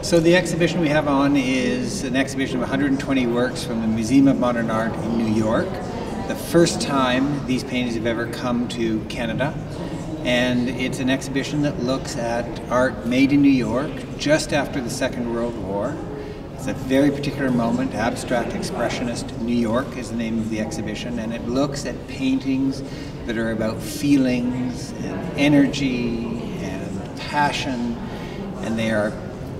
So the exhibition we have on is an exhibition of 120 works from the Museum of Modern Art in New York. The first time these paintings have ever come to Canada. And it's an exhibition that looks at art made in New York just after the Second World War. It's a very particular moment. Abstract Expressionist New York is the name of the exhibition, and it looks at paintings that are about feelings and energy and passion, and they are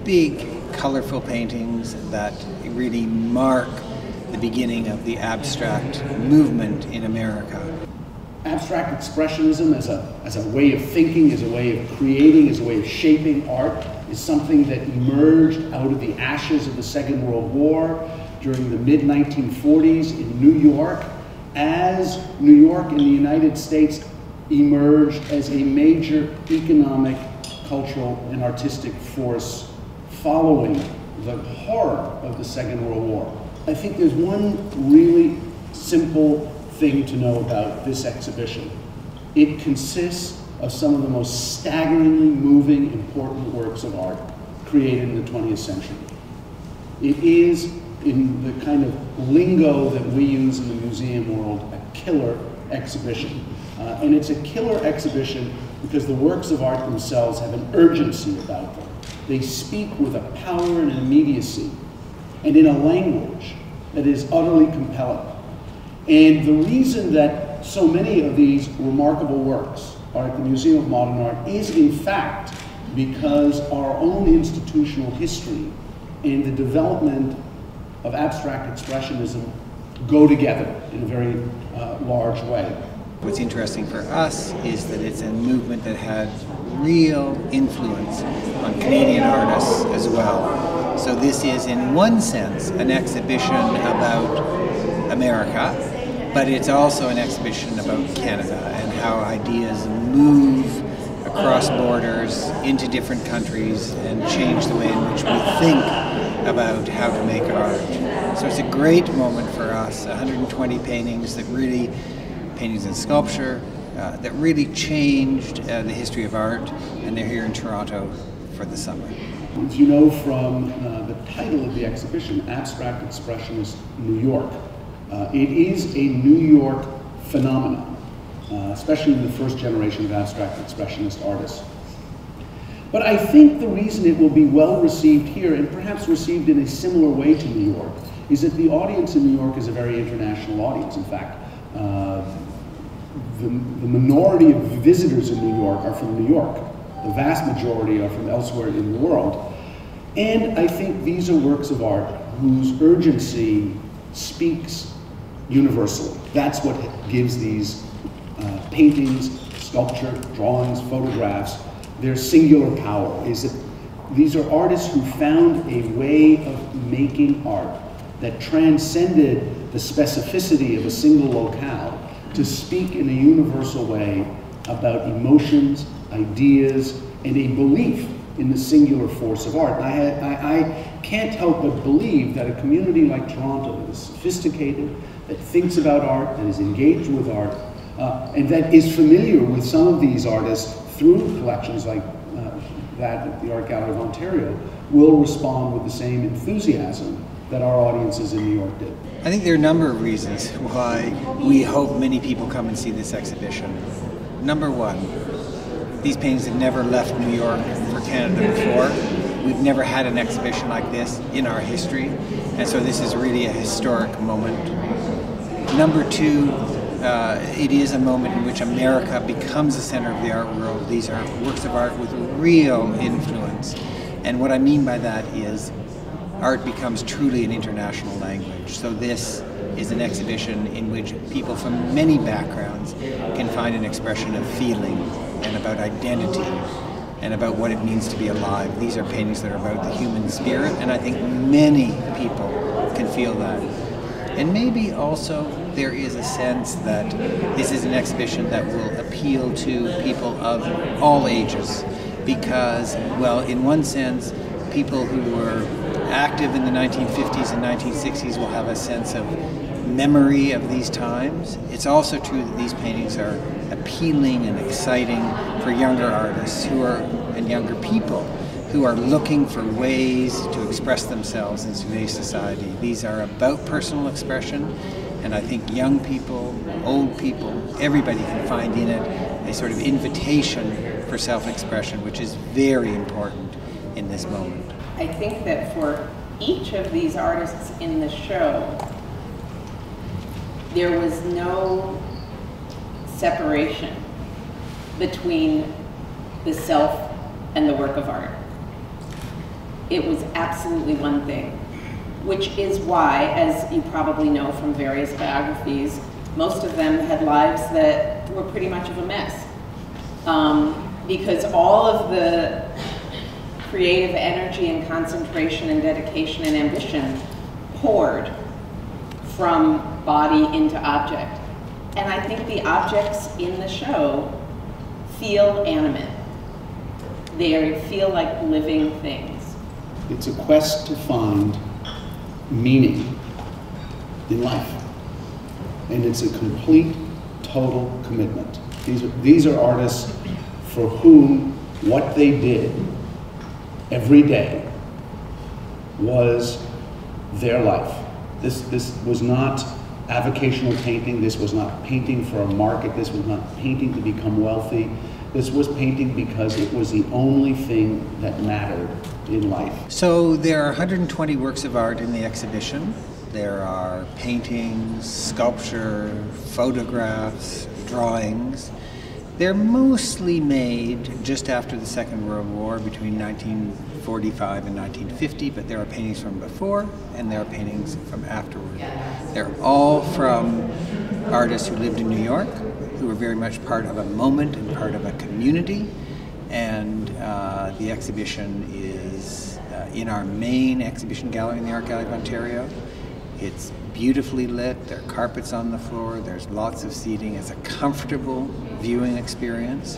big, colorful paintings that really mark the beginning of the abstract movement in America. Abstract Expressionism as a way of thinking, as a way of creating, as a way of shaping art is something that emerged out of the ashes of the Second World War during the mid-1940s in New York, as New York in the United States emerged as a major economic, cultural, and artistic force following the horror of the Second World War. I think there's one really simple thing to know about this exhibition. It consists of some of the most staggeringly moving, important works of art created in the 20th century. It is, in the kind of lingo that we use in the museum world, a killer exhibition. And it's a killer exhibition because the works of art themselves have an urgency about them. They speak with a power and an immediacy, and in a language that is utterly compelling. And the reason that so many of these remarkable works are at the Museum of Modern Art is, in fact, because our own institutional history and the development of abstract expressionism go together in a very large way. What's interesting for us is that it's a movement that had real influence on Canadian artists as well. So this is, in one sense, an exhibition about America, but it's also an exhibition about Canada and how ideas move across borders into different countries and change the way in which we think about how to make art. So it's a great moment for us, 120 paintings that really, paintings and sculpture, that really changed the history of art, and they're here in Toronto for the summer. As you know from the title of the exhibition, Abstract Expressionist New York, it is a New York phenomenon, especially in the first generation of abstract expressionist artists. But I think the reason it will be well received here, and perhaps received in a similar way to New York, is that the audience in New York is a very international audience. In fact, the minority of visitors in New York are from New York. The vast majority are from elsewhere in the world. And I think these are works of art whose urgency speaks universally. That's what gives these paintings, sculpture, drawings, photographs, their singular power, is that these are artists who found a way of making art that transcended the specificity of a single locale to speak in a universal way about emotions, ideas, and a belief in the singular force of art. I can't help but believe that a community like Toronto that is sophisticated, that thinks about art, that is engaged with art, and that is familiar with some of these artists through collections like that at the Art Gallery of Ontario, will respond with the same enthusiasm that our audiences in New York did. I think there are a number of reasons why we hope many people come and see this exhibition. Number one, these paintings have never left New York for Canada before. We've never had an exhibition like this in our history, and so this is really a historic moment. Number two, it is a moment in which America becomes the center of the art world. These are works of art with real influence, and what I mean by that is art becomes truly an international language. So this is an exhibition in which people from many backgrounds can find an expression of feeling and about identity and about what it means to be alive. These are paintings that are about the human spirit, and I think many people can feel that. And maybe also there is a sense that this is an exhibition that will appeal to people of all ages because, well, in one sense, people who were active in the 1950s and 1960s will have a sense of memory of these times. It's also true that these paintings are appealing and exciting for younger artists and younger people who are looking for ways to express themselves in today's society. These are about personal expression, and I think young people, old people, everybody can find in it a sort of invitation for self-expression, which is very important in this moment. I think that for each of these artists in the show, there was no separation between the self and the work of art. It was absolutely one thing, which is why, as you probably know from various biographies, most of them had lives that were pretty much of a mess. Because all of the creative energy and concentration and dedication and ambition poured from body into object. And I think the objects in the show feel animate. They feel like living things. It's a quest to find meaning in life. And it's a complete, total commitment. These are artists for whom what they did every day was their life. This was not avocational painting. This was not painting for a market. This was not painting to become wealthy. This was painting because it was the only thing that mattered in life. So there are 120 works of art in the exhibition. There are paintings, sculpture, photographs, drawings. They're mostly made just after the Second World War, between 1945 and 1950, but there are paintings from before and there are paintings from afterward. They're all from artists who lived in New York, who were very much part of a moment and part of a community. And the exhibition is in our main exhibition gallery in the Art Gallery of Ontario. It's beautifully lit, there are carpets on the floor, there's lots of seating. It's a comfortable viewing experience.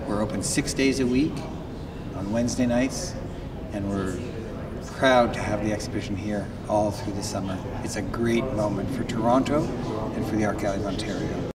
We're open 6 days a week on Wednesday nights, and we're proud to have the exhibition here all through the summer. It's a great moment for Toronto and for the Art Gallery of Ontario.